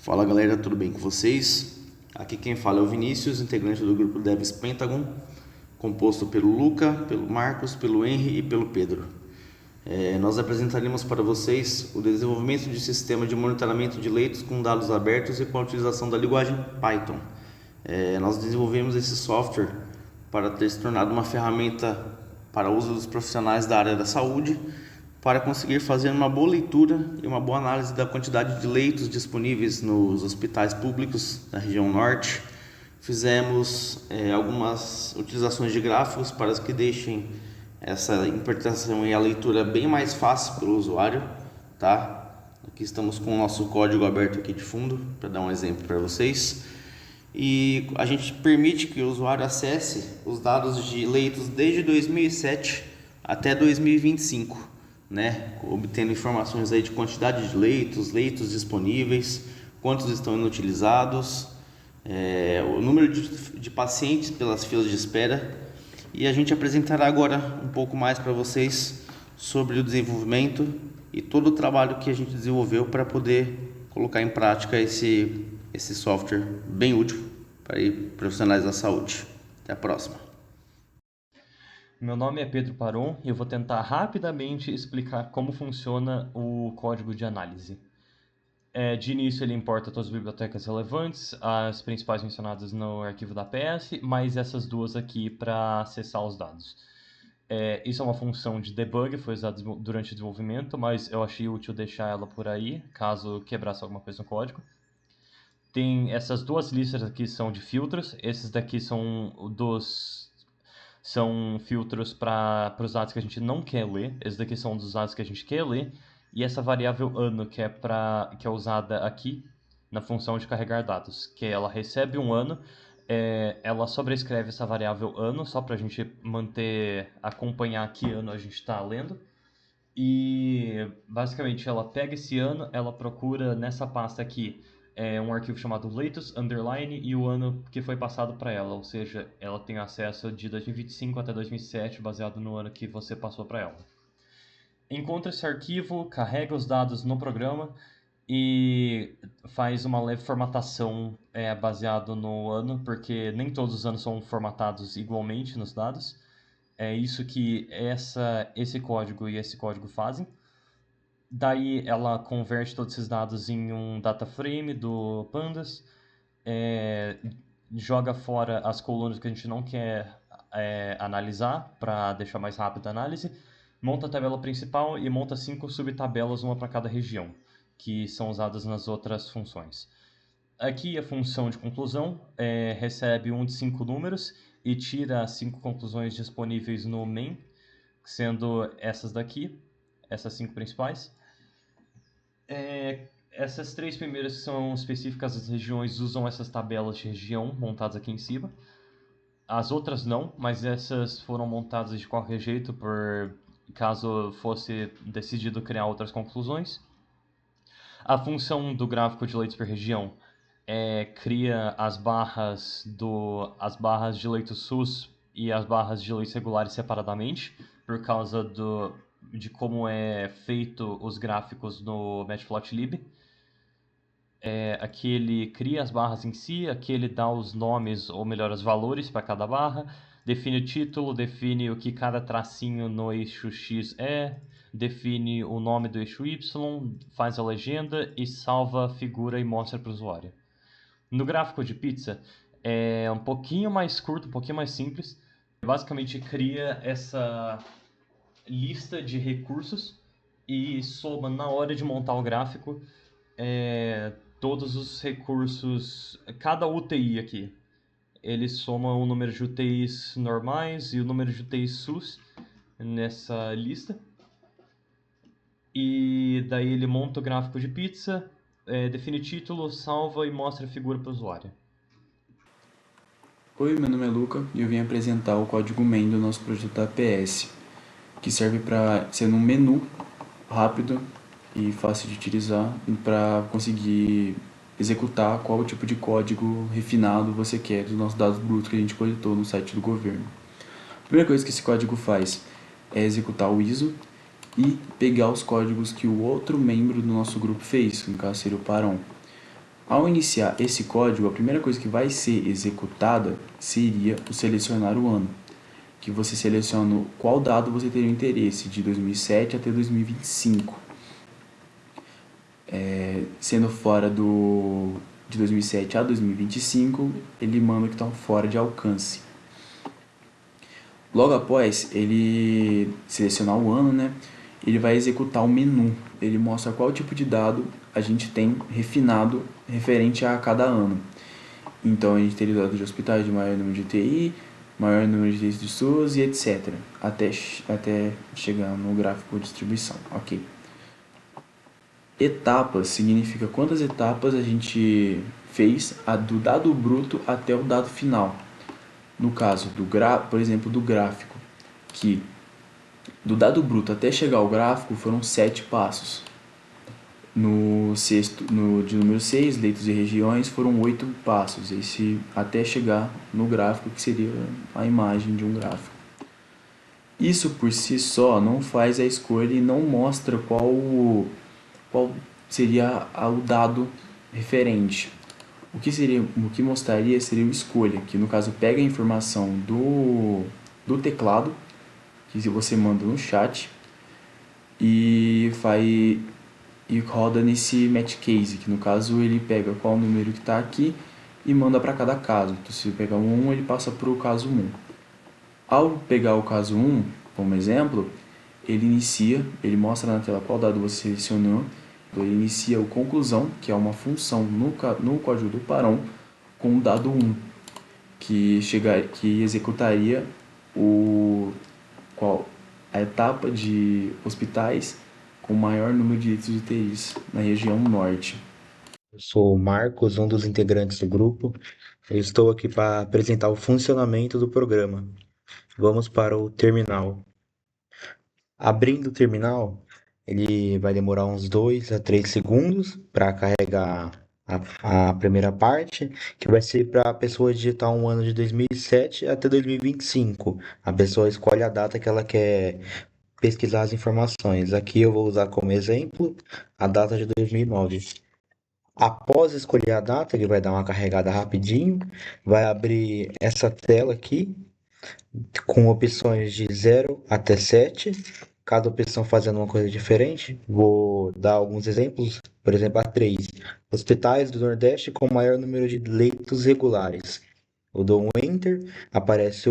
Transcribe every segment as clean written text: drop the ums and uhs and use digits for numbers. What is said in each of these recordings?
Fala galera, tudo bem com vocês? Aqui quem fala é o Vinícius, integrante do grupo Devs Pentagon, composto pelo Luca, pelo Marcos, pelo Henry e pelo Pedro. Nós apresentaremos para vocês o desenvolvimento de sistema de monitoramento de leitos com dados abertos e com a utilização da linguagem Python. Nós desenvolvemos esse software para ter se tornado uma ferramenta para uso dos profissionais da área da saúde, para conseguir fazer uma boa leitura e uma boa análise da quantidade de leitos disponíveis nos hospitais públicos da região norte. Fizemos algumas utilizações de gráficos para que deixem essa interpretação e a leitura bem mais fácil para o usuário, tá? Aqui estamos com o nosso código aberto aqui de fundo, para dar um exemplo para vocês. E a gente permite que o usuário acesse os dados de leitos desde 2007 até 2025. Obtendo informações aí de quantidade de leitos disponíveis, quantos estão inutilizados, o número de pacientes pelas filas de espera. E a gente apresentará agora um pouco mais para vocês sobre o desenvolvimento e todo o trabalho que a gente desenvolveu para poder colocar em prática esse software bem útil para profissionais da saúde. Até a próxima. Meu nome é Pedro Paron e eu vou tentar rapidamente explicar como funciona o código de análise. De início ele importa todas as bibliotecas relevantes, as principais mencionadas no arquivo da PS, mais essas duas aqui para acessar os dados. Isso é uma função de debug, foi usada durante o desenvolvimento, mas eu achei útil deixar ela por aí, caso quebrasse alguma coisa no código. Tem essas duas listas aqui são de filtros, esses daqui são filtros para os dados que a gente não quer ler. Esses daqui são dos dados que a gente quer ler. E essa variável ano que é usada aqui na função de carregar dados, que ela recebe um ano, ela sobrescreve essa variável ano só para a gente acompanhar que ano a gente está lendo. E basicamente ela pega esse ano, ela procura nessa pasta aqui um arquivo chamado latest underline e o ano que foi passado para ela, ou seja, ela tem acesso de 2025 até 2007 baseado no ano que você passou para ela. Encontra esse arquivo, carrega os dados no programa e faz uma leve formatação baseado no ano, porque nem todos os anos são formatados igualmente nos dados. É isso que esse código e esse código fazem. Daí ela converte todos esses dados em um data frame do Pandas, joga fora as colunas que a gente não quer analisar para deixar mais rápida a análise, monta a tabela principal e monta 5 subtabelas, uma para cada região, que são usadas nas outras funções. Aqui a função de conclusão recebe um de 5 números e tira as 5 conclusões disponíveis no main, sendo essas daqui, essas 5 principais. Essas 3 primeiras são específicas das regiões, usam essas tabelas de região montadas aqui em cima. As outras não, mas essas foram montadas de qualquer jeito por caso fosse decidido criar outras conclusões. A função do gráfico de leitos por região cria as barras de leitos SUS e as barras de leitos regulares separadamente, por causa de como é feito os gráficos no Matplotlib. Aqui ele cria as barras em si, aqui ele dá os nomes, ou melhor, os valores para cada barra, define o título, define o que cada tracinho no eixo X define o nome do eixo Y, faz a legenda e salva a figura e mostra para o usuário. No gráfico de pizza é um pouquinho mais curto, um pouquinho mais simples. Basicamente cria essa lista de recursos e soma na hora de montar o gráfico todos os recursos, cada UTI aqui. Ele soma o número de UTIs normais e o número de UTIs SUS nessa lista. E daí ele monta o gráfico de pizza, define título, salva e mostra a figura para o usuário. Oi, meu nome é Luca e eu vim apresentar o código main do nosso projeto APS, que serve para ser um menu rápido e fácil de utilizar para conseguir executar qual tipo de código refinado você quer dos nossos dados brutos que a gente coletou no site do governo. A primeira coisa que esse código faz é executar o ISO e pegar os códigos que o outro membro do nosso grupo fez, no caso seria o Paron. Ao iniciar esse código, a primeira coisa que vai ser executada seria o selecionar o ano, que você seleciona qual dado você teria interesse, de 2007 até 2025. Sendo fora de 2007 a 2025, ele manda que estão fora de alcance. Logo após ele selecionar o ano, né, ele vai executar o menu. Ele mostra qual tipo de dado a gente tem refinado referente a cada ano. Então a gente teria dados de hospitais de maior número de UTI, maior número de UTIs de SUS e etc. Até chegar no gráfico de distribuição. Ok. Etapas significa quantas etapas a gente fez do dado bruto até o dado final. No caso, por exemplo, do gráfico, que do dado bruto até chegar ao gráfico foram 7 passos. De número 6, leitos e regiões, foram 8 passos, até chegar no gráfico, que seria a imagem de um gráfico. Isso por si só não faz a escolha e não mostra qual seria o dado referente. O que mostraria seria o escolha, que no caso pega a informação do teclado, que você manda no chat, e roda nesse match case, que no caso ele pega qual número que está aqui e manda para cada caso. Então se pegar um 1, ele passa para o caso 1. Ao pegar o caso 1, como exemplo, ele mostra na tela qual dado você selecionou. Então ele inicia o conclusão, que é uma função no código do Python, com o dado 1, que executaria a etapa de hospitais com maior número de leitos de UTIs na região norte. Eu sou o Marcos, um dos integrantes do grupo. Eu estou aqui para apresentar o funcionamento do programa. Vamos para o terminal. Abrindo o terminal, ele vai demorar uns 2 a 3 segundos para carregar a primeira parte, que vai ser para a pessoa digitar um ano de 2007 até 2025. A pessoa escolhe a data que ela quer pesquisar as informações. Aqui eu vou usar como exemplo a data de 2009. Após escolher a data, ele vai dar uma carregada rapidinho, vai abrir essa tela aqui com opções de 0 até 7, cada opção fazendo uma coisa diferente. Vou dar alguns exemplos, por exemplo, a 3. Hospitais do Nordeste com maior número de leitos regulares. Eu dou um Enter, aparece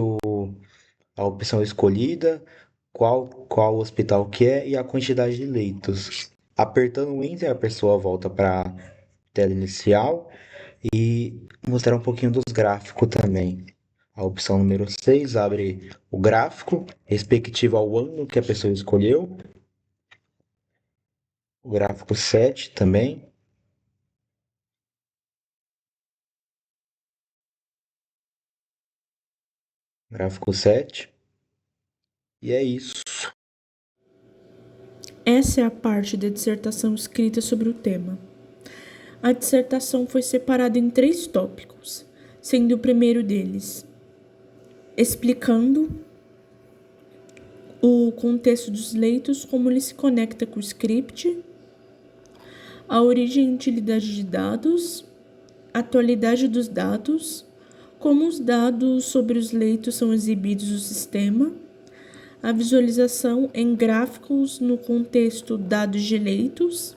a opção escolhida, qual hospital que é e a quantidade de leitos. Apertando o Enter, a pessoa volta para tela inicial e mostrar um pouquinho dos gráficos também. A opção número 6 abre o gráfico respectivo ao ano que a pessoa escolheu. O gráfico 7 também. Gráfico 7. E é isso. Essa é a parte da dissertação escrita sobre o tema. A dissertação foi separada em 3 tópicos, sendo o primeiro deles explicando o contexto dos leitos, como ele se conecta com o script, a origem e utilidade de dados, a atualidade dos dados, como os dados sobre os leitos são exibidos no sistema, a visualização em gráficos no contexto dados de leitos.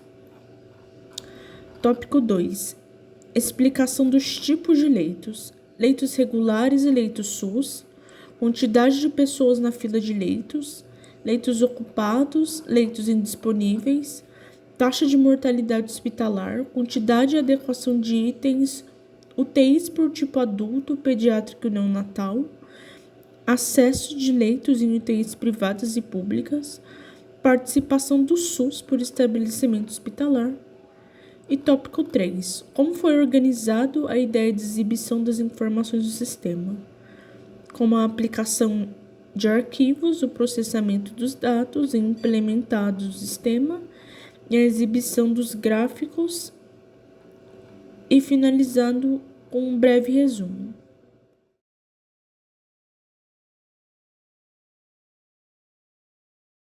Tópico 2. Explicação dos tipos de leitos. Leitos regulares e leitos SUS, quantidade de pessoas na fila de leitos, leitos ocupados, leitos indisponíveis, taxa de mortalidade hospitalar, quantidade e adequação de itens, UTIs por tipo adulto, pediátrico e neonatal, acesso de leitos em UTIs privadas e públicas, participação do SUS por estabelecimento hospitalar. E tópico 3. Como foi organizado a ideia de exibição das informações do sistema, como a aplicação de arquivos, o processamento dos dados implementados no sistema e a exibição dos gráficos, e finalizando com um breve resumo.